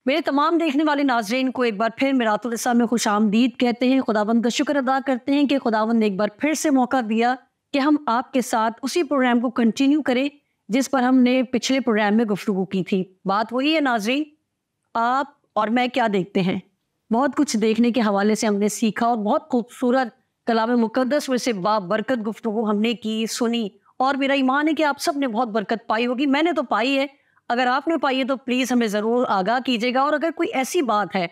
मेरे तमाम देखने वाले नाज़रीन को एक बार फिर मिरातुल इस्लाम में खुशामदीद कहते हैं। खुदावंद का शुक्र अदा करते हैं कि खुदावंद ने एक बार फिर से मौका दिया कि हम आपके साथ उसी प्रोग्राम को कंटिन्यू करें जिस पर हमने पिछले प्रोग्राम में गुफ्तगू की थी। बात वही है नाज़रीन, आप और मैं क्या देखते हैं। बहुत कुछ देखने के हवाले से हमने सीखा और बहुत खूबसूरत कलाम मुक़द्दस में से बाबरकत गुफ्तगू हमने की, सुनी, और मेरा ईमान है कि आप सब ने बहुत बरकत पाई होगी। मैंने तो पाई है। अगर आपने पाई है तो प्लीज़ हमें ज़रूर आगाह कीजिएगा। और अगर कोई ऐसी बात है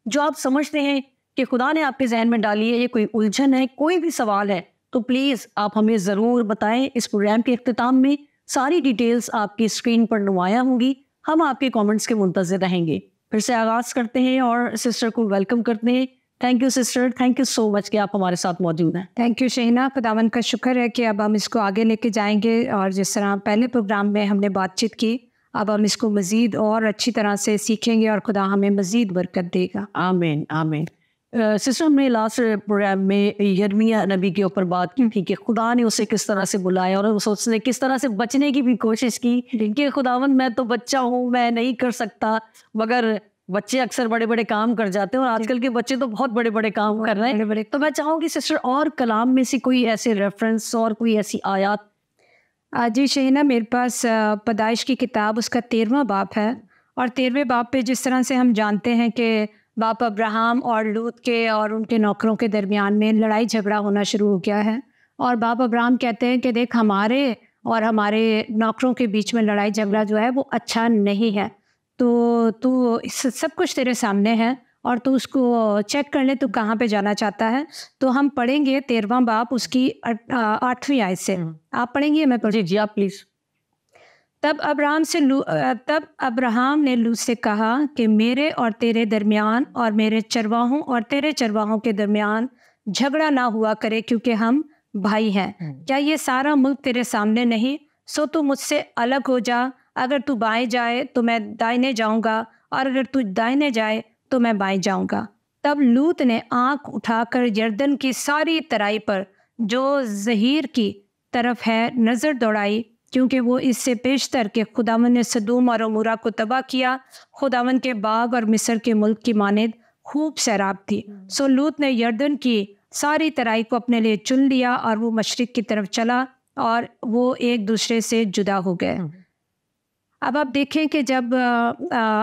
जो आप समझते हैं कि खुदा ने आपके जहन में डाली है, ये कोई उलझन है, कोई भी सवाल है, तो प्लीज़ आप हमें ज़रूर बताएं। इस प्रोग्राम के इख्तिताम में सारी डिटेल्स आपकी स्क्रीन पर नुमाया होंगी। हम आपके कमेंट्स के मुंतज़िर रहेंगे। फिर से आगाज़ करते हैं और सिस्टर को वेलकम करते हैं। Thank you sister, thank you so much कि आप हमारे साथ मौजूद हैं। थैंक यू शहीना, खुदावन का शुक्र है कि अब हम इसको आगे लेके जाएंगे। और जिस तरह पहले प्रोग्राम में हमने बातचीत की, अब हम इसको मज़ीद और अच्छी तरह से सीखेंगे और खुदा हमें मज़ीद बरकत देगा। आमीन आमीन। सिस्टर, हमने लास्ट प्रोग्राम में यिर्मयाह नबी के ऊपर बात की थी कि खुदा ने उसे किस तरह से बुलाया और उसने किस तरह से बचने की भी कोशिश की कि खुदावन मैं तो बच्चा हूँ, मैं नहीं कर सकता। मगर बच्चे अक्सर बड़े बड़े काम कर जाते हैं और आजकल के बच्चे तो बहुत बड़े बड़े काम कर रहे हैं। तो मैं चाहूँगी सिस्टर और कलाम में से कोई ऐसे रेफरेंस और कोई ऐसी आयत। जी शहीना, मेरे पास पैदाइश की किताब उसका 13वां बाप है। और 13वें बाप पे जिस तरह से हम जानते हैं कि बाप अब्राहम और लूत के और उनके नौकरों के दरमियान में लड़ाई झगड़ा होना शुरू हो गया है। और बाप अब्राहम कहते हैं कि देख, हमारे और हमारे नौकरों के बीच में लड़ाई झगड़ा जो है वो अच्छा नहीं है, तो तू सब कुछ तेरे सामने है और तू उसको चेक कर ले, तू कहाँ पे जाना चाहता है। तो हम पढ़ेंगे 13वां बाप उसकी 8वीं आयत से। आप पढ़ेंगे? मैं पढ़ जी आप प्लीज़। तब अब्राहम ने लूत से कहा कि मेरे और तेरे दरमियान और मेरे चरवाहों और तेरे चरवाहों के दरमियान झगड़ा ना हुआ करे, क्योंकि हम भाई हैं। क्या ये सारा मुल्क तेरे सामने नहीं? सो तू मुझसे अलग हो जा। अगर तू बाएं जाए तो मैं दाहिने जाऊंगा, और अगर तू दाहिने जाए तो मैं बाएं जाऊंगा। तब लूत ने आंख उठाकर यरदन की सारी तराई पर जो ज़हीर की तरफ है नज़र दौड़ाई, क्योंकि वो इससे पेशतर के खुदावन ने सदूम और अमूरा को तबाह किया। खुदावन के बाग और मिस्र के मुल्क की मानिद खूब सैराब थी। सो लूत ने यरदन की सारी तराई को अपने लिए चुन लिया और वो मशरिक की तरफ चला और वो एक दूसरे से जुदा हो गए। अब आप देखें कि जब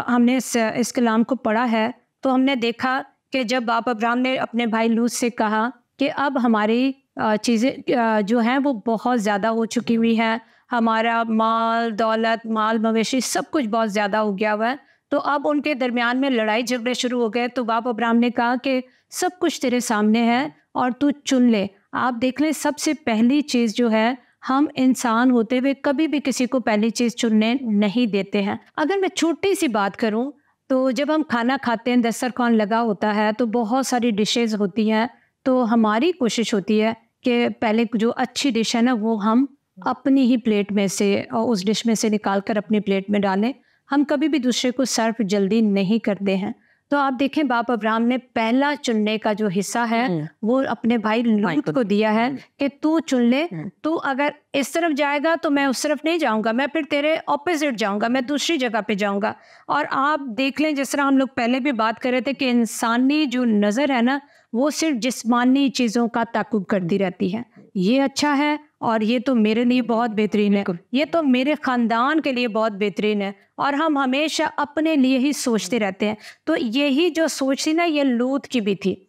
हमने इस कलाम को पढ़ा है तो हमने देखा कि जब बाप अब्राहम ने अपने भाई लूत से कहा कि अब हमारी चीज़ें जो हैं वो बहुत ज़्यादा हो चुकी हुई हैं, हमारा माल दौलत माल मवेशी सब कुछ बहुत ज़्यादा हो गया हुआ है, तो अब उनके दरमियान में लड़ाई झगड़े शुरू हो गए। तो बाप अब्राहम ने कहा कि सब कुछ तेरे सामने है और तू चुन ले। आप देख लें, सबसे पहली चीज़ जो है, हम इंसान होते हुए कभी भी किसी को पहली चीज़ चुनने नहीं देते हैं। अगर मैं छोटी सी बात करूं तो जब हम खाना खाते हैं, दस्तरखान लगा होता है तो बहुत सारी डिशेज़ होती हैं, तो हमारी कोशिश होती है कि पहले जो अच्छी डिश है ना वो हम अपनी ही प्लेट में से और उस डिश में से निकाल कर अपनी प्लेट में डालें। हम कभी भी दूसरे को सर्व जल्दी नहीं करते हैं। तो आप देखें, बाप अब्राहम ने पहला चुनने का जो हिस्सा है वो अपने भाई लूत को दिया है कि तू चुन ले। तू अगर इस तरफ जाएगा तो मैं उस तरफ नहीं जाऊंगा, मैं फिर तेरे ऑपोजिट जाऊंगा, मैं दूसरी जगह पे जाऊंगा। और आप देख लें, जिस तरह हम लोग पहले भी बात कर रहे थे कि इंसानी जो नज़र है ना वो सिर्फ जिस्मानी चीज़ों का ताकुब करती रहती है। ये अच्छा है और ये तो मेरे लिए बहुत बेहतरीन है, ये तो मेरे ख़ानदान के लिए बहुत बेहतरीन है, और हम हमेशा अपने लिए ही सोचते रहते हैं। तो यही जो सोच थी ना, ये लूत की भी थी।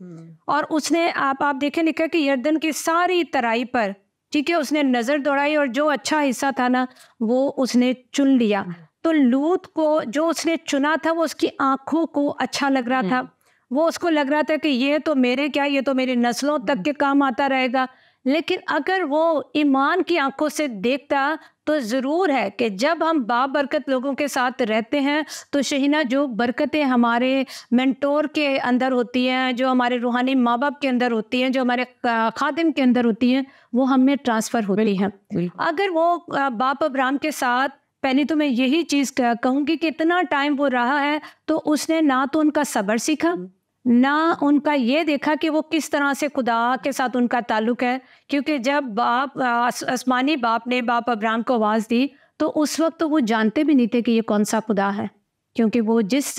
और उसने आप देखें, लिखा कि यरदन की सारी तराई पर, ठीक है, उसने नज़र दौड़ाई और जो अच्छा हिस्सा था ना वो उसने चुन लिया। तो लूत को जो उसने चुना था वो उसकी आंखों को अच्छा लग रहा था, वो उसको लग रहा था कि ये तो मेरे क्या, ये तो मेरी नस्लों तक के काम आता रहेगा। लेकिन अगर वो ईमान की आंखों से देखता तो ज़रूर है कि जब हम बाबरकत लोगों के साथ रहते हैं तो शहीना, जो बरकतें हमारे मेंटोर के अंदर होती हैं, जो हमारे रूहानी माँ बाप के अंदर होती हैं, जो हमारे खादिम के अंदर होती हैं, वो हमें ट्रांसफ़र होती हैं। अगर वो बाप अब्राहम के साथ, पहले तो मैं यही चीज़ कहूँगी कि इतना टाइम वो रहा है तो उसने ना तो उनका सब्र सीखा, ना उनका ये देखा कि वो किस तरह से खुदा के साथ उनका ताल्लुक है। क्योंकि जब आसमानी बाप ने बाप अब्राहम को आवाज़ दी तो उस वक्त तो वो जानते भी नहीं थे कि ये कौन सा खुदा है। क्योंकि वो जिस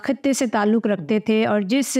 खत्ते से ताल्लुक़ रखते थे और जिस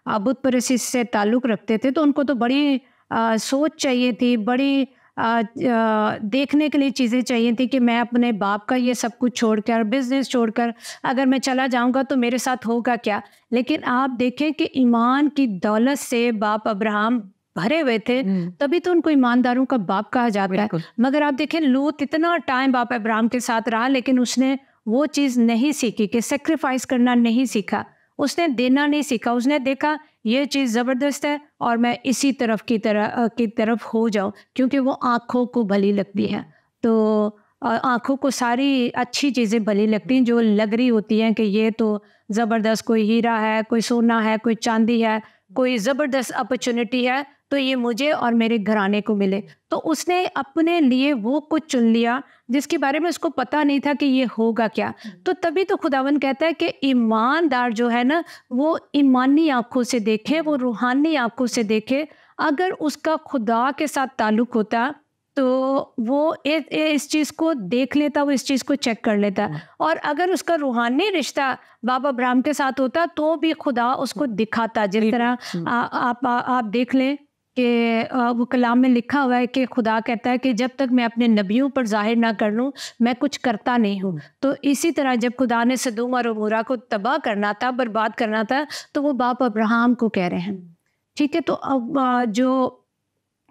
बुत परस्ती से ताल्लुक़ रखते थे, तो उनको तो बड़ी सोच चाहिए थी, बड़ी देखने के लिए चीज़ें चाहिए थी कि मैं अपने बाप का ये सब कुछ छोड़कर, बिज़नेस छोड़कर अगर मैं चला जाऊंगा तो मेरे साथ होगा क्या। लेकिन आप देखें कि ईमान की दौलत से बाप अब्राहम भरे हुए थे, तभी तो उनको ईमानदारों का बाप कहा जाता है। मगर आप देखें लूत इतना टाइम बाप अब्राहम के साथ रहा, लेकिन उसने वो चीज़ नहीं सीखी कि सेक्रीफाइस करना नहीं सीखा, उसने देना नहीं सीखा। उसने देखा ये चीज़ ज़बरदस्त है और मैं इसी तरफ की तरफ हो जाऊं, क्योंकि वो आँखों को भली लगती है। तो आँखों को सारी अच्छी चीज़ें भली लगती हैं जो लग रही होती हैं कि ये तो ज़बरदस्त, कोई हीरा है, कोई सोना है, कोई चांदी है, कोई ज़बरदस्त अपॉर्चुनिटी है, तो ये मुझे और मेरे घराने को मिले। तो उसने अपने लिए वो कुछ चुन लिया जिसके बारे में उसको पता नहीं था कि ये होगा क्या। तो तभी तो खुदावंद कहता है कि ईमानदार जो है ना, वो ईमानी आंखों से देखे, वो रूहानी आंखों से देखे। अगर उसका खुदा के साथ ताल्लुक होता तो वो इस चीज़ को देख लेता, वो इस चीज़ को चेक कर लेता। और अगर उसका रूहानी रिश्ता बाबा अब्राहम के साथ होता तो भी खुदा उसको दिखाता। जिस तरह आप देख लें कि वो कलाम में लिखा हुआ है कि खुदा कहता है कि जब तक मैं अपने नबियों पर जाहिर ना कर लूँ, मैं कुछ करता नहीं हूँ। तो इसी तरह जब खुदा ने सदोम और अमोरा को तबाह करना था, बर्बाद करना था, तो वो बाप अब्राहम को कह रहे हैं। ठीक है, तो अब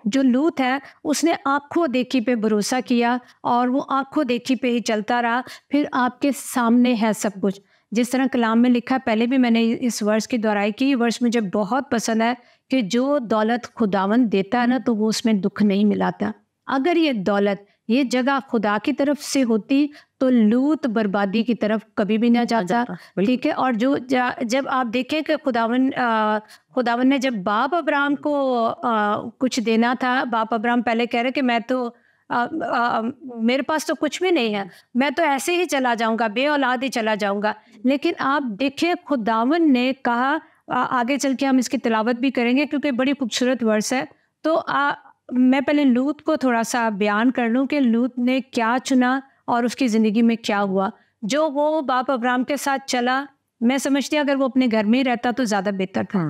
जो लूत है उसने आंखों देखी पे भरोसा किया और वो आंखों देखी पे ही चलता रहा। फिर आपके सामने है सब कुछ। जिस तरह कलाम में लिखा, पहले भी मैंने इस वर्ष की दोहराई की, ये वर्ष मुझे बहुत पसंद है कि जो दौलत खुदावंद देता है ना, तो वो उसमें दुख नहीं मिलाता। अगर ये दौलत, ये जगह खुदा की तरफ से होती तो लूत बर्बादी की तरफ कभी भी ना जाता। ठीक है, और जब आप देखें कि खुदावन ने जब बाप अब्राहम को कुछ देना था, बाप अब्राहम पहले कह रहे कि मैं तो मेरे पास तो कुछ भी नहीं है, मैं तो ऐसे ही चला जाऊंगा, बे औलाद ही चला जाऊंगा। लेकिन आप देखें खुदावन ने कहा, आगे चल के हम इसकी तिलावत भी करेंगे क्योंकि बड़ी खूबसूरत वर्स है। तो मैं पहले लूत को थोड़ा सा बयान कर लूँ कि लूत ने क्या चुना और उसकी ज़िंदगी में क्या हुआ। जो वो बाप अब्राहम के साथ चला, मैं समझती हूँ अगर वो अपने घर में ही रहता तो ज़्यादा बेहतर था।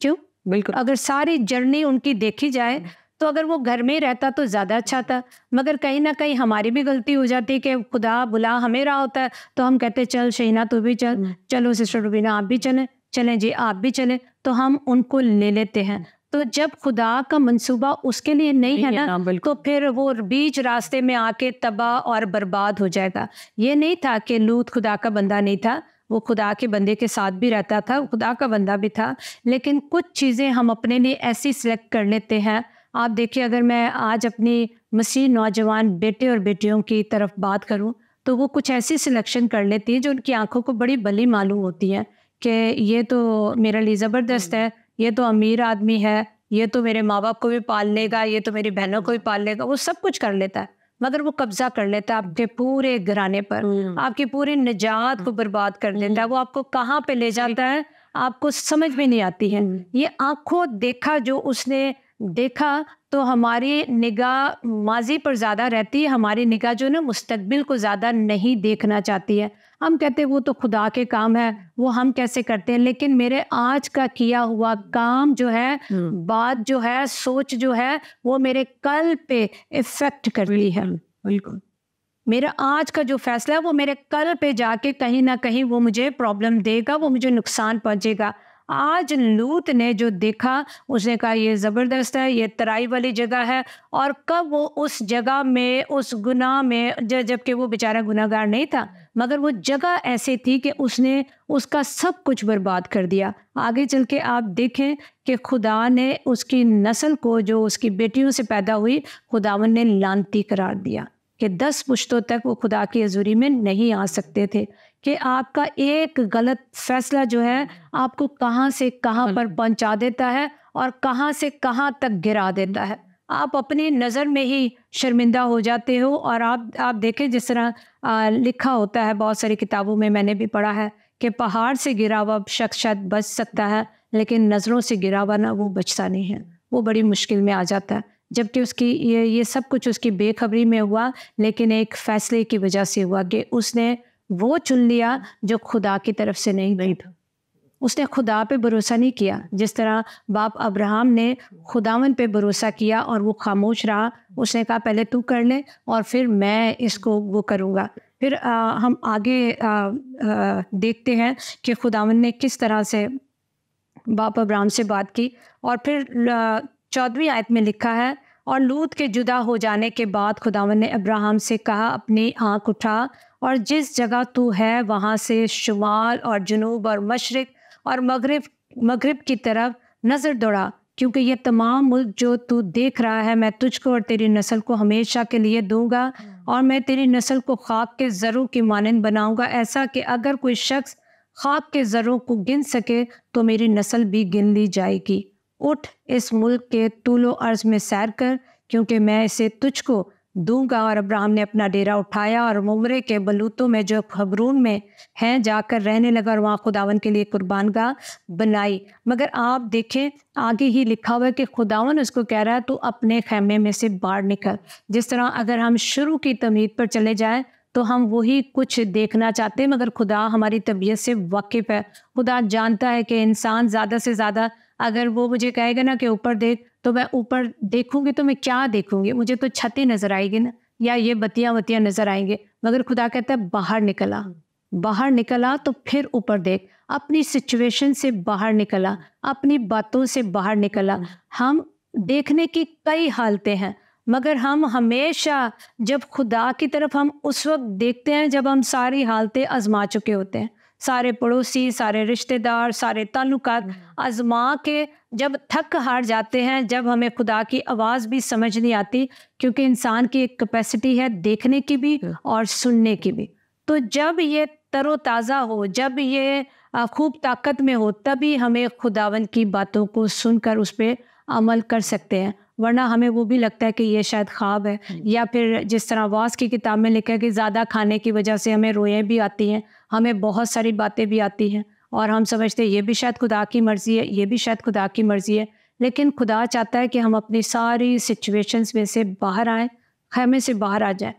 क्यों? बिल्कुल, अगर सारी जर्नी उनकी देखी जाए तो अगर वो घर में ही रहता तो ज़्यादा अच्छा था। मगर कहीं ना कहीं हमारी भी गलती हो जाती है कि खुदा बुला हमें रहा होता है तो हम कहते चल शहीना तू भी चल, चलो सिस्टर रुबीना आप भी चलें जी आप भी चलें, तो हम उनको ले लेते हैं। तो जब खुदा का मंसूबा उसके लिए नहीं है ना, तो फिर वो बीच रास्ते में आके तबाह और बर्बाद हो जाएगा। ये नहीं था कि लूत खुदा का बंदा नहीं था, वो खुदा के बंदे के साथ भी रहता था, खुदा का बंदा भी था। लेकिन कुछ चीज़ें हम अपने लिए ऐसी सिलेक्ट कर लेते हैं। आप देखिए, अगर मैं आज अपनी मसीह नौजवान बेटे और बेटियों की तरफ बात करूं, तो वो कुछ ऐसी सिलेक्शन कर लेती है जो उनकी आंखों को बड़ी भली मालूम होती है कि ये तो मेरे लिए ज़बरदस्त है, ये तो अमीर आदमी है, ये तो मेरे माँ बाप को भी पाल लेगा, ये तो मेरी बहनों को भी पाल लेगा। वो सब कुछ कर लेता है, मगर वो कब्जा कर लेता है आपके पूरे घराने पर, आपकी पूरी निजात को बर्बाद कर देता है। वो आपको कहाँ पे ले जाता है आपको समझ में नहीं आती है। ये आंखों देखा जो उसने देखा, तो हमारी निगाह माजी पर ज़्यादा रहती है, हमारी निगाह जो ना मुस्तकबिल को ज़्यादा नहीं देखना चाहती है। हम कहते हैं वो तो खुदा के काम है, वो हम कैसे करते हैं। लेकिन मेरे आज का किया हुआ काम जो है, बात जो है, सोच जो है, वो मेरे कल पे इफ़ेक्ट करती है। बिल्कुल, मेरा आज का जो फैसला है वो मेरे कल पे जाके कहीं ना कहीं वो मुझे प्रॉब्लम देगा, वो मुझे नुकसान पहुंचेगा। आज लूत ने जो देखा, उसने कहा ये ज़बरदस्त है, ये तराई वाली जगह है। और कब वो उस जगह में, उस गुनाह में, जबकि वो बेचारा गुनाहगार नहीं था, मगर वो जगह ऐसी थी कि उसने उसका सब कुछ बर्बाद कर दिया। आगे चल के आप देखें कि खुदा ने उसकी नस्ल को, जो उसकी बेटियों से पैदा हुई, खुदावन ने लानती करार दिया कि 10 पुश्तों तक वो खुदा की हजूरी में नहीं आ सकते थे। कि आपका एक गलत फैसला जो है आपको कहाँ से कहाँ पर पहुंचा देता है और कहाँ से कहाँ तक गिरा देता है। आप अपनी नज़र में ही शर्मिंदा हो जाते हो। और आप देखें, जिस तरह लिखा होता है बहुत सारी किताबों में, मैंने भी पढ़ा है कि पहाड़ से गिरा हुआ शख्स शायद बच सकता है, लेकिन नज़रों से गिरा हुआ ना, वो बचता नहीं है, वो बड़ी मुश्किल में आ जाता है। जबकि उसकी ये सब कुछ उसकी बेखबरी में हुआ, लेकिन एक फ़ैसले की वजह से हुआ कि उसने वो चुन लिया जो खुदा की तरफ से नहीं था। उसने खुदा पे भरोसा नहीं किया। जिस तरह बाप अब्राहम ने खुदावन पे भरोसा किया और वो खामोश रहा, उसने कहा पहले तू कर ले और फिर मैं इसको वो करूँगा। फिर हम आगे देखते हैं कि खुदावन ने किस तरह से बाप अब्राहम से बात की। और फिर 14वीं आयत में लिखा है, और लूत के जुदा हो जाने के बाद खुदावन ने अब्राहम से कहा, अपनी आँख उठा और जिस जगह तू है वहाँ से शुमाल और जनूब और मशरिक और मगरिब की तरफ नज़र दौड़ा, क्योंकि ये तमाम मुल्क जो तू देख रहा है मैं तुझको और तेरी नस्ल को हमेशा के लिए दूंगा, और मैं तेरी नस्ल को खाक के ज़रों की मानंद बनाऊंगा, ऐसा कि अगर कोई शख्स खाक के ज़रों को गिन सके तो मेरी नस्ल भी गिन ली जाएगी। उठ इस मुल्क के तूलो अर्ज़ में सैर कर, क्योंकि मैं इसे तुझको दूंगा। और अब्राहम ने अपना डेरा उठाया और ममरे के बलूतों में जो खबरून में हैं जाकर रहने लगा और वहाँ खुदावन के लिए कुर्बानगाह बनाई। मगर आप देखें आगे ही लिखा हुआ है कि खुदावन उसको कह रहा है तू अपने खैमे में से बाहर निकल। जिस तरह अगर हम शुरू की तमीद पर चले जाएं तो हम वही कुछ देखना चाहते हैं, मगर खुदा हमारी तबीयत से वाकिफ़ है। खुदा जानता है कि इंसान ज़्यादा से ज़्यादा अगर वो मुझे कहेगा ना कि ऊपर देख, तो मैं ऊपर देखूंगी तो मैं क्या देखूंगी, मुझे तो छतें नज़र आएगी ना, या ये बत्तियां नज़र आएंगे। मगर खुदा कहता है बाहर निकला तो फिर ऊपर देख, अपनी सिचुएशन से बाहर निकला, अपनी बातों से बाहर निकला। हम देखने की कई हालतें हैं, मगर हम हमेशा जब खुदा की तरफ हम उस वक्त देखते हैं जब हम सारी हालतें आजमा चुके होते हैं, सारे पड़ोसी, सारे रिश्तेदार, सारे ताल्लुकात आजमा के जब थक हार जाते हैं, जब हमें खुदा की आवाज़ भी समझ नहीं आती, क्योंकि इंसान की एक कैपेसिटी है देखने की भी और सुनने की भी। तो जब ये तरोताज़ा हो, जब ये खूब ताकत में हो, तभी हमें खुदावन की बातों को सुनकर उस पर अमल कर सकते हैं। वरना हमें वो भी लगता है कि ये शायद ख्वाब है, या फिर जिस तरह वास की किताब में लिखा है कि ज़्यादा खाने की वजह से हमें रोएं भी आती हैं, हमें बहुत सारी बातें भी आती हैं और हम समझते हैं ये भी शायद खुदा की मर्ज़ी है, ये भी शायद खुदा की मर्ज़ी है। लेकिन खुदा चाहता है कि हम अपनी सारी सिचुएशंस में से बाहर आएँ, खैमे से बाहर आ जाएँ,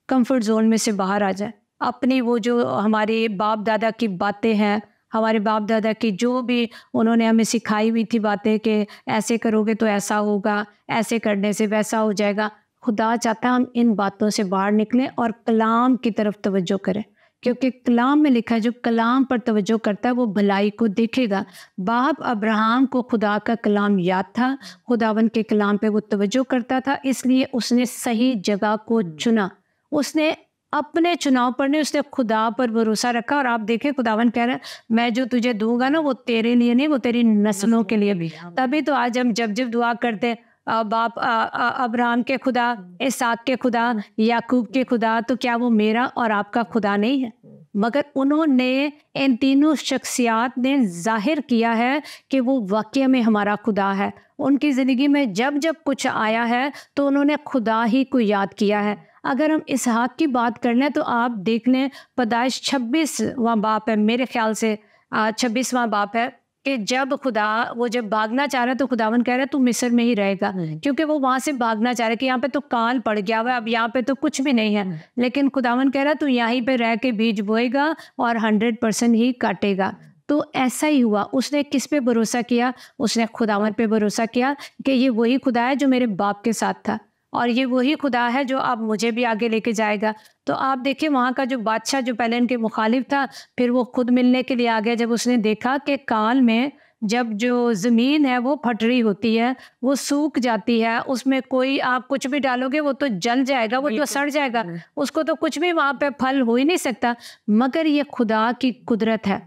कंफर्ट जोन में से बाहर आ जाए। अपनी वो जो हमारे बाप दादा की बातें हैं, हमारे बाप दादा की जो भी उन्होंने हमें सिखाई हुई थी बातें कि ऐसे करोगे तो ऐसा होगा, ऐसे करने से वैसा हो जाएगा, खुदा चाहता है हम इन बातों से बाहर निकलें और कलाम की तरफ तवज्जो करें, क्योंकि कलाम में लिखा है जो कलाम पर तवज्जो करता है वो भलाई को देखेगा। बाप अब्राहम को खुदा का कलाम याद था, खुदावन के कलाम पे वो तवज्जो करता था, इसलिए उसने सही जगह को चुना। उसने अपने चुनाव पर नहीं, उसने खुदा पर भरोसा रखा। और आप देखें खुदावन कह रहा है मैं जो तुझे दूंगा ना वो तेरे लिए नहीं, वो तेरी नस्लों के लिए भी। तभी तो आज हम जब जब दुआ करते हैं बाप अब्राहम के खुदा, इसहाक के खुदा, याकूब के खुदा, तो क्या वो मेरा और आपका खुदा नहीं है? मगर उन्होंने इन तीनों शख्सियात ने जाहिर किया है कि वो वाकई में हमारा खुदा है। उनकी ज़िंदगी में जब जब कुछ आया है तो उन्होंने खुदा ही को याद किया है। अगर हम इसहाक की बात कर लें तो आप देख लें पैदाइश 26वां बाप है, मेरे ख्याल से 26वां बाप है, कि जब खुदा वो जब भागना चाह रहा है तो खुदावन कह रहा है तू मिस्र में ही रहेगा, क्योंकि वो वहाँ से भागना चाह रहा है कि यहाँ पे तो काल पड़ गया हुआ है, अब यहाँ पे तो कुछ भी नहीं है। लेकिन खुदावन कह रहा है तू यहीं पे रह के बीज बोएगा और 100% ही काटेगा। तो ऐसा ही हुआ। उसने किस पे भरोसा किया? उसने खुदावन पे भरोसा किया कि ये वही खुदा है जो मेरे बाप के साथ था और ये वही खुदा है जो अब मुझे भी आगे लेके जाएगा। तो आप देखिए वहाँ का जो बादशाह जो पहले इनके मुखालिफ था, फिर वो खुद मिलने के लिए आ गया जब उसने देखा कि काल में जब जो ज़मीन है वो फटरी होती है, वो सूख जाती है, उसमें कोई आप कुछ भी डालोगे वो तो जल जाएगा, वो तो सड़ जाएगा, उसको तो कुछ भी वहाँ पे फल हो ही नहीं सकता। मगर ये खुदा की कुदरत है।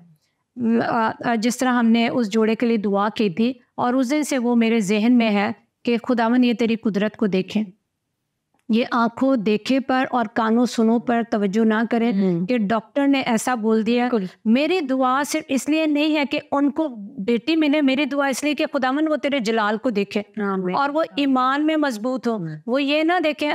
जिस तरह हमने उस जोड़े के लिए दुआ की थी और उस दिन से वो मेरे जहन में है कि खुदावन ये तेरी कुदरत को देखें, ये आंखों देखे पर और कानों सुनो पर तवज्जो ना करें कि डॉक्टर ने ऐसा बोल दिया। मेरी दुआ सिर्फ इसलिए नहीं है कि उनको बेटी मिले, मेरी दुआ इसलिए कि खुदावन वो तेरे जलाल को देखे और वो ईमान में मजबूत हो। वो ये ना देखे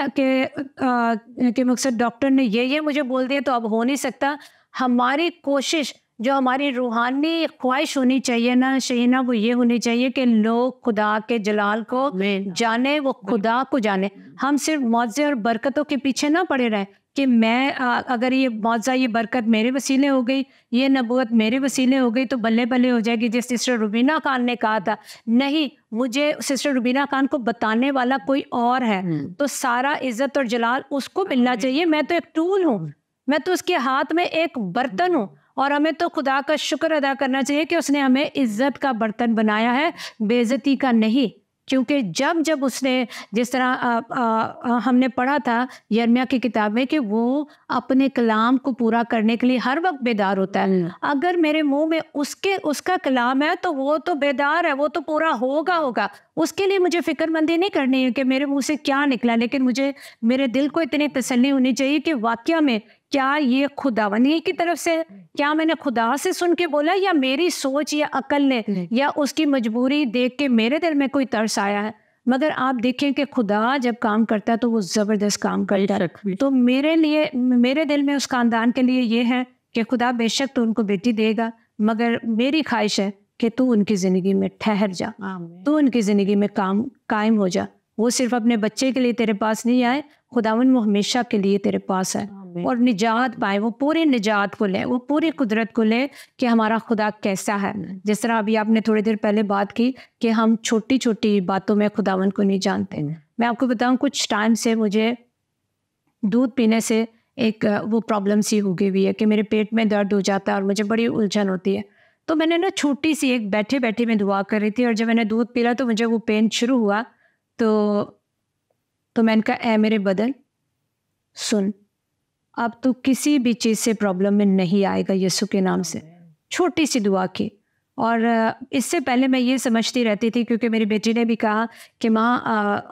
कि मकसद डॉक्टर ने ये मुझे बोल दिया तो अब हो नहीं सकता। हमारी कोशिश जो हमारी रूहानी ख्वाहिश होनी चाहिए ना शहीना, वो ये होनी चाहिए कि लोग खुदा के जलाल को जाने, वो खुदा को जाने। हम सिर्फ मौजे और बरकतों के पीछे ना पड़े रहें कि मैं अगर ये मौजा, ये बरकत मेरे वसीले हो गई, ये नबूवत मेरे वसीले हो गई तो बल्ले बल्ले हो जाएगी, जिस सिस्टर रुबीना खान ने कहा था। नहीं, मुझे सिस्टर रुबीना खान को बताने वाला कोई और है, तो सारा इज्जत और जलाल उसको मिलना चाहिए। मैं तो एक टूल हूँ, मैं तो उसके हाथ में एक बर्तन हूँ, और हमें तो खुदा का शुक्र अदा करना चाहिए कि उसने हमें इज्जत का बर्तन बनाया है, बेइज्जती का नहीं। क्योंकि जब जब उसने, जिस तरह हमने पढ़ा था यिर्मयाह की किताब में कि वो अपने कलाम को पूरा करने के लिए हर वक्त बेदार होता है। अगर मेरे मुंह में उसका कलाम है तो वो तो बेदार है, वो तो पूरा होगा। उसके लिए मुझे फिक्रमंदी नहीं करनी है कि मेरे मुंह से क्या निकला, लेकिन मुझे मेरे दिल को इतनी तसल्ली होनी चाहिए कि वाकया में क्या ये खुदावंदी की तरफ से, क्या मैंने खुदा से सुन के बोला, या मेरी सोच या अकल ने या उसकी मजबूरी देख के मेरे दिल में कोई तरस आया है। मगर आप देखें कि खुदा जब काम करता है तो वो ज़बरदस्त काम करता है। तो मेरे लिए, मेरे दिल में उस खानदान के लिए ये है कि खुदा बेशक तो उनको बेटी देगा, मगर मेरी ख्वाहिश है कि तू उनकी ज़िंदगी में ठहर जा, तू उनकी ज़िंदगी में कायम हो जा। वो सिर्फ अपने बच्चे के लिए तेरे पास नहीं आए, खुदावन वो हमेशा के लिए तेरे पास है, और निजात पाए, वो पूरी निजात को ले, वो पूरी कुदरत को ले कि हमारा खुदा कैसा है। जिस तरह अभी आपने थोड़ी देर पहले बात की कि हम छोटी छोटी बातों में खुदावन को नहीं जानते। मैं आपको बताऊं, कुछ टाइम से मुझे दूध पीने से एक वो प्रॉब्लम सी हो गई हुई है कि मेरे पेट में दर्द हो जाता है और मुझे बड़ी उलझन होती है। तो मैंने ना छोटी सी एक बैठे बैठे मैं दुआ कर रही थी, और जब मैंने दूध पीला तो मुझे वो पेन शुरू हुआ। तो मैंने कहा, ऐ मेरे बदन सुन, अब तू किसी भी चीज़ से प्रॉब्लम में नहीं आएगा यीशु के नाम से। छोटी सी दुआ की। और इससे पहले मैं ये समझती रहती थी, क्योंकि मेरी बेटी ने भी कहा कि माँ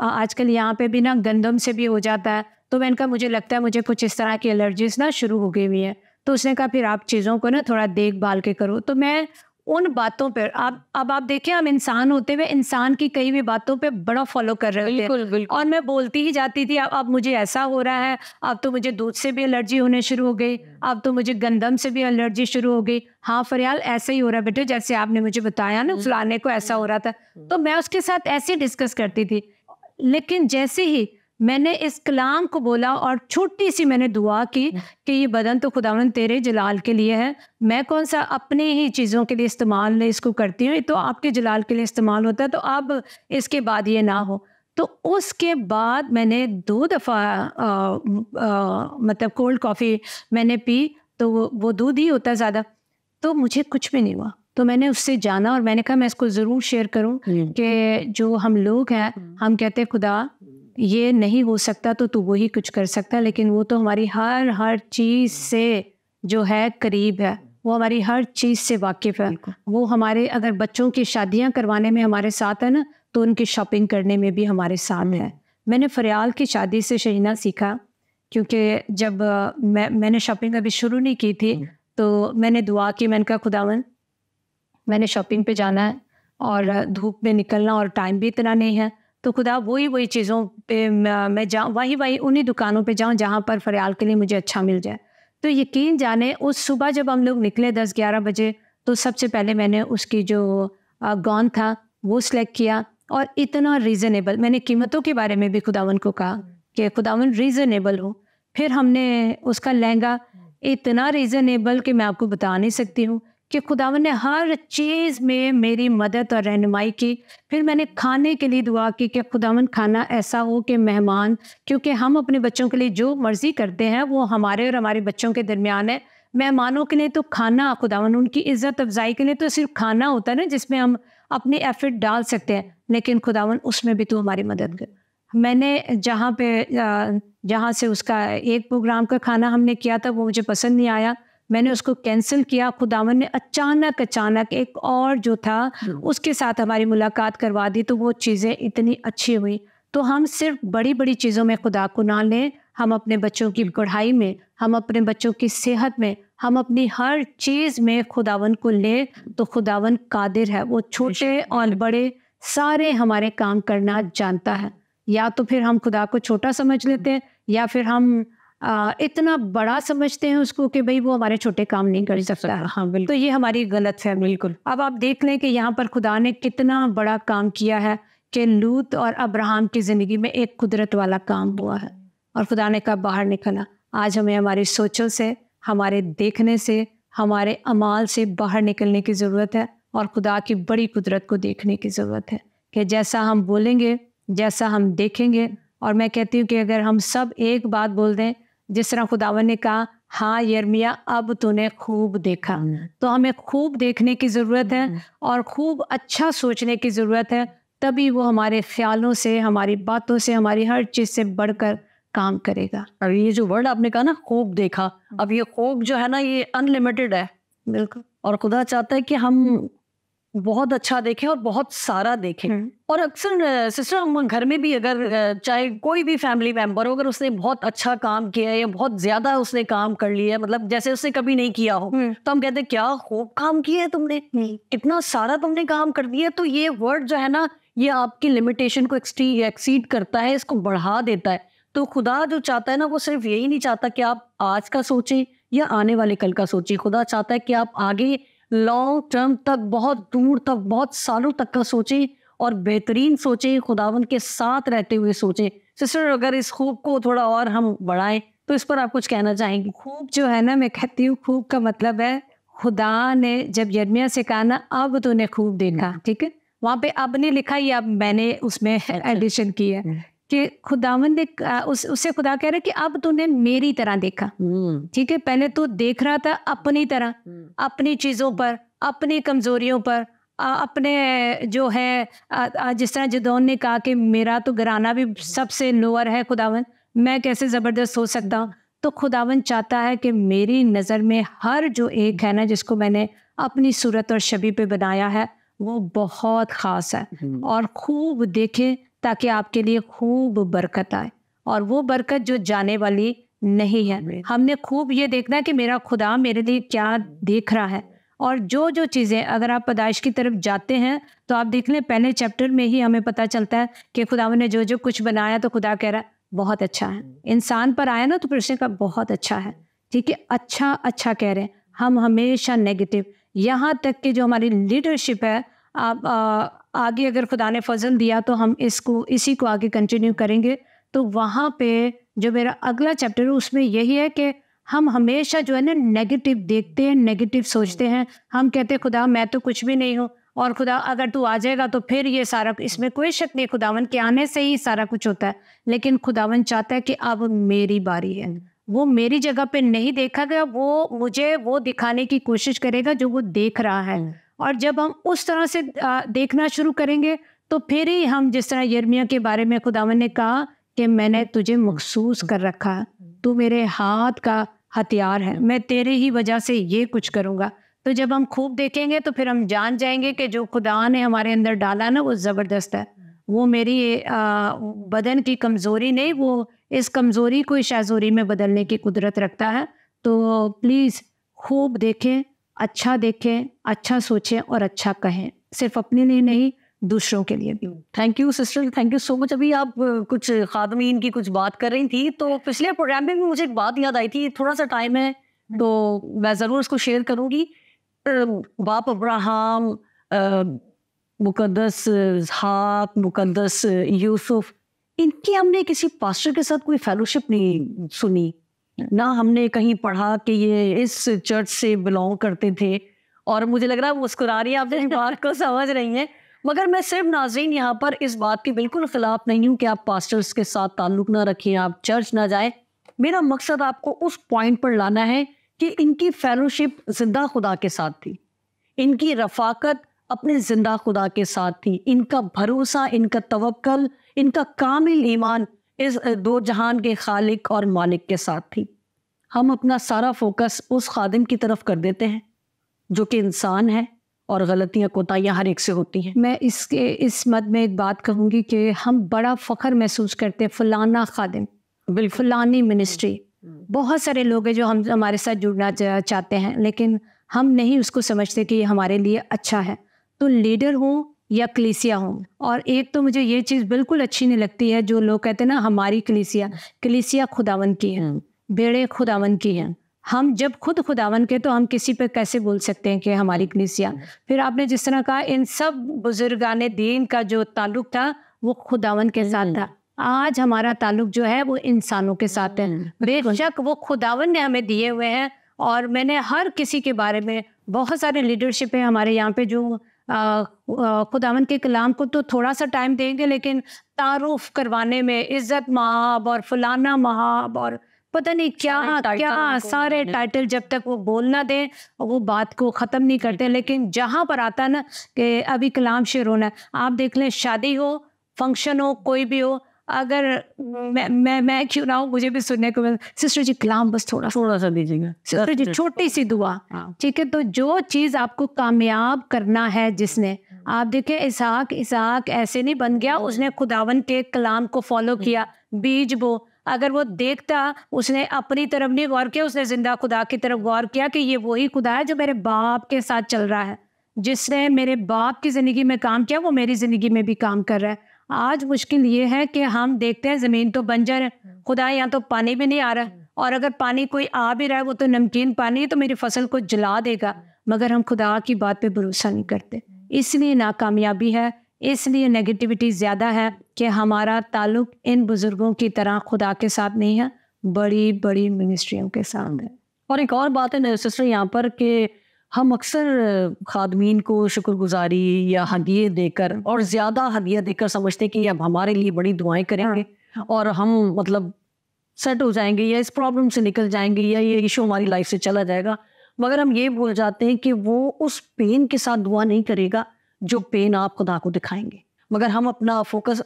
आजकल यहाँ पे भी ना गंदम से भी हो जाता है। तो मैंने कहा मुझे लगता है मुझे कुछ इस तरह की एलर्जीज ना शुरू हो गई हुई है। तो उसने कहा फिर आप चीज़ों को ना थोड़ा देखभाल के करो। तो मैं उन बातों पर, अब आप देखिए, हम इंसान होते हुए इंसान की कई भी बातों पे बड़ा फॉलो कर रहे होते हैं। और मैं बोलती ही जाती थी, अब मुझे ऐसा हो रहा है, अब तो मुझे दूध से भी एलर्जी होने शुरू हो गई, अब तो मुझे गंदम से भी एलर्जी शुरू हो गई। हाँ फरियाल, ऐसे ही हो रहा है बेटे, जैसे आपने मुझे बताया ना फलाने को ऐसा हो रहा था। तो मैं उसके साथ ऐसे डिस्कस करती थी। लेकिन जैसे ही मैंने इस कलाम को बोला और छोटी सी मैंने दुआ की कि ये बदन तो खुदावंद तेरे जलाल के लिए है, मैं कौन सा अपने ही चीज़ों के लिए इस्तेमाल इसको करती हूँ, तो आपके जलाल के लिए इस्तेमाल होता है, तो अब इसके बाद ये ना हो। तो उसके बाद मैंने 2 दफ़ा मतलब कोल्ड कॉफ़ी मैंने पी, तो वो दूध ही होता ज़्यादा, तो मुझे कुछ भी नहीं हुआ। तो मैंने उससे जाना और मैंने कहा मैं इसको ज़रूर शेयर करूं कि जो हम लोग हैं, हम कहते हैं खुदा ये नहीं हो सकता तो तू वही कुछ कर सकता है, लेकिन वो तो हमारी हर चीज़ से जो है करीब है, वो हमारी हर चीज़ से वाकिफ़ है। वो हमारे अगर बच्चों की शादियां करवाने में हमारे साथ है ना, तो उनकी शॉपिंग करने में भी हमारे साथ है। मैंने फरियाल की शादी से शहीना सीखा, क्योंकि जब मैंने शॉपिंग अभी शुरू नहीं की थी, तो मैंने दुआ की, मैंने कहा खुदावन मैंने शॉपिंग पे जाना है और धूप में निकलना और टाइम भी इतना नहीं है, तो खुदा वही चीज़ों पे मैं जाऊँ, वही उन्हीं दुकानों पे जाऊँ जहाँ पर फरियाल के लिए मुझे अच्छा मिल जाए। तो यकीन जाने उस सुबह जब हम लोग निकले 10-11 बजे, तो सबसे पहले मैंने उसकी जो गाउन था वो सिलेक्ट किया, और इतना रीज़नेबल, मैंने कीमतों के बारे में भी खुदावन को कहा कि खुदावन रीज़नेबल हो। फिर हमने उसका लहंगा इतना रीज़नेबल कि मैं आपको बता नहीं सकती हूँ कि खुदावन ने हर चीज़ में मेरी मदद और रहनुमाई की। फिर मैंने खाने के लिए दुआ की कि खुदावन खाना ऐसा हो कि मेहमान, क्योंकि हम अपने बच्चों के लिए जो मर्ज़ी करते हैं वो हमारे और हमारे बच्चों के दरमियान है। मेहमानों के लिए तो खाना, खुदावन उनकी इज़्ज़त अफजाई के लिए तो सिर्फ खाना होता है ना, जिसमें हम अपने एफर्ट डाल सकते हैं, लेकिन खुदावन उसमें भी तो हमारी मदद कर। मैंने जहाँ से उसका एक प्रोग्राम का खाना हमने किया था वो मुझे पसंद नहीं आया, मैंने उसको कैंसिल किया। खुदावन ने अचानक एक और जो था उसके साथ हमारी मुलाकात करवा दी, तो वो चीज़ें इतनी अच्छी हुई। तो हम सिर्फ बड़ी चीज़ों में खुदा को ना लें, हम अपने बच्चों की पढ़ाई में, हम अपने बच्चों की सेहत में, हम अपनी हर चीज़ में खुदावन को लें, तो खुदावन कादिर है, वो छोटे और बड़े सारे हमारे काम करना जानता है। या तो फिर हम खुदा को छोटा समझ लेते हैं, या फिर हम इतना बड़ा समझते हैं उसको कि भाई वो हमारे छोटे काम नहीं कर सकता। हाँ बिल्कुल। तो ये हमारी गलत है बिल्कुल। अब आप देख लें कि यहाँ पर खुदा ने कितना बड़ा काम किया है कि लूत और अब्राहम की ज़िंदगी में एक कुदरत वाला काम हुआ है और खुदा ने कब बाहर निकला। आज हमें हमारी सोचों से, हमारे देखने से, हमारे अमाल से बाहर निकलने की ज़रूरत है और खुदा की बड़ी कुदरत को देखने की ज़रूरत है कि जैसा हम बोलेंगे, जैसा हम देखेंगे। और मैं कहती हूँ कि अगर हम सब एक बात बोल दें, जिस तरह खुदावन ने कहा, हाँ यिर्मयाह अब तूने खूब देखा, तो हमें खूब देखने की ज़रूरत है और खूब अच्छा सोचने की ज़रूरत है। तभी वो हमारे ख्यालों से, हमारी बातों से, हमारी हर चीज़ से बढ़कर काम करेगा। और ये जो वर्ड आपने कहा ना, खूब देखा, अब ये खूब जो है ना, ये अनलिमिटेड है बिल्कुल। और खुदा चाहता है कि हम बहुत अच्छा देखें और बहुत सारा देखें। और अक्सर सिस्टर, हम घर में भी अगर चाहे कोई भी फैमिली मेंबर हो, अगर उसने बहुत अच्छा काम किया है या बहुत ज्यादा उसने काम कर लिया है, मतलब जैसे उसने कभी नहीं किया हो, तो हम कहते हैं क्या खूब काम किया है तुमने, कितना सारा तुमने काम कर दिया। तो ये वर्ड जो है ना, ये आपकी लिमिटेशन को एक्सीड करता है, इसको बढ़ा देता है। तो खुदा जो चाहता है ना, वो सिर्फ यही नहीं चाहता कि आप आज का सोचें या आने वाले कल का सोचें। खुदा चाहता है कि आप आगे लॉन्ग टर्म तक, बहुत दूर तक, बहुत सालों तक का सोचें और बेहतरीन सोचें, खुदावन के साथ रहते हुए सोचें। सिस्टर, अगर इस खूब को थोड़ा और हम बढ़ाएं तो इस पर आप कुछ कहना चाहेंगी? खूब जो है ना, मैं कहती हूँ खूब का मतलब है, खुदा ने जब यिर्मयाह से कहा ना अब तूने खूब देखा, ठीक है, वहाँ पे अब नहीं लिखा, ये अब मैंने उसमें एडिशन की है कि खुदावन ने उससे खुदा कह रहा है कि अब तूने मेरी तरह देखा। ठीक है, पहले तू देख रहा था अपनी तरह, अपनी चीज़ों पर, अपनी कमज़ोरियों पर, अपने जो है जिस तरह जिदौन ने कहा कि मेरा तो घराना भी सबसे लोअर है खुदावन, मैं कैसे ज़बरदस्त हो सकता हूँ। तो खुदावन चाहता है कि मेरी नज़र में हर जो एक है ना, जिसको मैंने अपनी सूरत और छवि पे बनाया है, वो बहुत ख़ास है और खूब देखें ताकि आपके लिए खूब बरकत आए। और वो बरकत जो जाने वाली नहीं है। हमने खूब ये देखना है कि मेरा खुदा मेरे लिए क्या देख रहा है। और जो जो चीज़ें, अगर आप पैदाइश की तरफ जाते हैं तो आप देख लें, पहले चैप्टर में ही हमें पता चलता है कि खुदावन ने जो जो कुछ बनाया तो खुदा कह रहा है बहुत अच्छा है। इंसान पर आया ना तो फिर उसने कहा बहुत अच्छा है। ठीक है, अच्छा अच्छा कह रहे हैं हम, हमेशा नेगेटिव। यहाँ तक कि जो हमारी लीडरशिप है, आप आगे अगर खुदा ने फजल दिया तो हम इसी को आगे कंटिन्यू करेंगे। तो वहाँ पे जो मेरा अगला चैप्टर है उसमें यही है कि हम हमेशा जो है ना नेगेटिव देखते हैं, नेगेटिव सोचते हैं। हम कहते हैं खुदा मैं तो कुछ भी नहीं हूँ, और खुदा अगर तू आ जाएगा तो फिर ये सारा, इसमें कोई शक नहीं, खुदावन के आने से ही सारा कुछ होता है। लेकिन खुदावन चाहता है कि अब मेरी बारी है। वो मेरी जगह पे नहीं देखा गया, वो मुझे वो दिखाने की कोशिश करेगा जो वो देख रहा है। और जब हम उस तरह से देखना शुरू करेंगे तो फिर ही हम, जिस तरह यिर्मयाह के बारे में खुदावन ने कहा कि मैंने तुझे मखसूस कर रखा है, तू मेरे हाथ का हथियार है, मैं तेरे ही वजह से ये कुछ करूँगा। तो जब हम खूब देखेंगे तो फिर हम जान जाएंगे कि जो खुदा ने हमारे अंदर डाला ना वो ज़बरदस्त है। वो मेरी बदन की कमज़ोरी नहीं, वो इस कमज़ोरी को शाज़ोरी में बदलने की कुदरत रखता है। तो प्लीज़ खूब देखें, अच्छा सोचें और अच्छा कहें, सिर्फ अपने लिए नहीं, दूसरों के लिए भी। Thank you sister, thank you so much. अभी आप कुछ खादमीन की कुछ बात कर रही थी, तो पिछले प्रोग्राम में भी मुझे एक बात याद आई थी। थोड़ा सा टाइम है तो मैं ज़रूर उसको शेयर करूँगी। बाप अब्राहम, मुकद्दस इसहाक, मुकद्दस यूसुफ, इनकी हमने किसी पास्टर के साथ कोई फेलोशिप नहीं सुनी ना, हमने कहीं पढ़ा कि ये इस चर्च से बिलोंग करते थे। और मुझे लग रहा है मुस्कुरा रही है, आप इस बात को समझ रही हैं। मगर मैं सिर्फ नाज़रीन यहाँ पर इस बात के बिल्कुल ख़िलाफ़ नहीं हूँ कि आप पास्टर्स के साथ ताल्लुक़ ना रखें, आप चर्च ना जाएं। मेरा मकसद आपको उस पॉइंट पर लाना है कि इनकी फेलोशिप ज़िंदा खुदा के साथ थी, इनकी रफ़ाकत अपने ज़िंदा खुदा के साथ थी, इनका भरोसा, इनका तवक्कल, इनका कामिल ईमान इस दो जहान के खालिक और मालिक के साथ थी। हम अपना सारा फोकस उस खादिम की तरफ कर देते हैं जो कि इंसान है और गलतियां कोताहियां हर एक से होती हैं। मैं इस मद में एक बात कहूँगी कि हम बड़ा फ़ख्र महसूस करते हैं, फलाना खादिम, फलानी मिनिस्ट्री। बहुत सारे लोग हैं जो हमारे साथ जुड़ना चाहते हैं, लेकिन हम नहीं उसको समझते कि ये हमारे लिए अच्छा है। तो लीडर हो या कलीसिया हो, और एक तो मुझे ये चीज़ बिल्कुल अच्छी नहीं लगती है जो लोग कहते हैं ना हमारी कलीसिया खुदावन की है। बेड़े खुदावन की हैं। हम जब खुद खुदावन के, तो हम किसी पे कैसे बोल सकते हैं कि हमारी कलीसिया। फिर आपने जिस तरह कहा, इन सब बुजुर्गाने दीन का जो ताल्लुक था वो खुदावन के साथ था। आज हमारा ताल्लुक जो है वो इंसानों के साथ है। बेशक वो खुदावन ने हमें दिए हुए हैं, और मैंने हर किसी के बारे में, बहुत सारे लीडरशिप है हमारे यहाँ पे जो खुदावन के कलाम को तो थोड़ा सा टाइम देंगे, लेकिन तारुफ करवाने में इज्जत महाब और फलाना महाब और पता नहीं क्या क्या सारे टाइटल जब तक वो बोल ना दें वो बात को ख़त्म नहीं करते। लेकिन जहाँ पर आता ना कि अभी कलाम शेर होना है, आप देख लें, शादी हो, फंक्शन हो, कोई भी हो, अगर मैं क्यों ना हूँ, मुझे भी सुनने को मिल, सिस्टर जी कलाम बस थोड़ा सा दीजिएगा, सिस्टर जी छोटी सी दुआ, ठीक है। तो जो चीज़ आपको कामयाब करना है, जिसने, आप देखें इसहाक ऐसे नहीं बन गया, उसने खुदावन के कलाम को फॉलो किया, बीज वो, अगर वो देखता, उसने अपनी तरफ नहीं गौर किया, उसने जिंदा खुदा की तरफ गौर किया कि ये वही खुदा है जो मेरे बाप के साथ चल रहा है, जिसने मेरे बाप की ज़िंदगी में काम किया वो मेरी ज़िंदगी में भी काम कर रहा है। आज मुश्किल ये है कि हम देखते हैं ज़मीन तो बंजर है, खुदा यहाँ तो पानी भी नहीं आ रहा, और अगर पानी कोई आ भी रहा है वो तो नमकीन पानी है, तो मेरी फसल को जला देगा, मगर हम खुदा की बात पे भरोसा नहीं करते। इसलिए नाकामयाबी है, इसलिए नेगेटिविटी ज़्यादा है कि हमारा ताल्लुक इन बुज़ुर्गों की तरह खुदा के साथ नहीं है, बड़ी बड़ी मिनिस्ट्रियों के साथ है। और एक और बात है सिस्टर यहाँ पर कि हम अक्सर खादमीन को शुक्रगुजारी या हदिये देकर, और ज़्यादा हदिया देकर, समझते कि अब हमारे लिए बड़ी दुआएं करेंगे और हम मतलब सेट हो जाएंगे, या इस प्रॉब्लम से निकल जाएंगे, या ये इशू हमारी लाइफ से चला जाएगा। मगर हम ये भूल जाते हैं कि वो उस पेन के साथ दुआ नहीं करेगा जो पेन आप खुदा को दिखाएंगे। मगर हम अपना फोकस,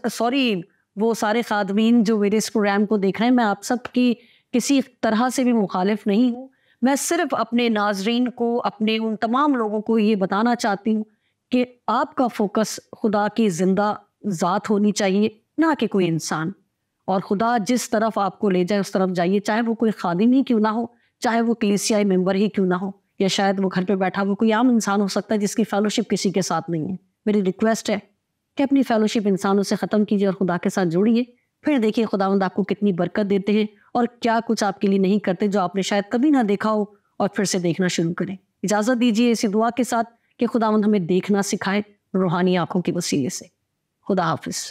वो सारे खादमीन जो मेरे इस प्रोग्राम को देख रहे हैं, मैं आप सब की किसी तरह से भी मुखालिफ नहीं हूँ, मैं सिर्फ अपने नाजरीन को, अपने उन तमाम लोगों को ये बताना चाहती हूँ कि आपका फोकस खुदा की जिंदा ज़ात होनी चाहिए, ना कि कोई इंसान। और खुदा जिस तरफ आपको ले जाए उस तरफ जाइए, चाहे वो कोई खादिम ही क्यों ना हो, चाहे वो कलीसियाई मेंबर ही क्यों ना हो, या शायद वो घर पे बैठा हुआ कोई आम इंसान हो सकता है जिसकी फेलोशिप किसी के साथ नहीं है। मेरी रिक्वेस्ट है कि अपनी फेलोशिप इंसानों से ख़त्म कीजिए और खुदा के साथ जोड़िए, फिर देखिए खुदावंद आपको कितनी बरकत देते हैं और क्या कुछ आपके लिए नहीं करते जो आपने शायद कभी ना देखा हो, और फिर से देखना शुरू करें। इजाज़त दीजिए इसी दुआ के साथ कि खुदावंद हमें देखना सिखाए रूहानी आंखों के वसीले से। खुदा हाफिज़।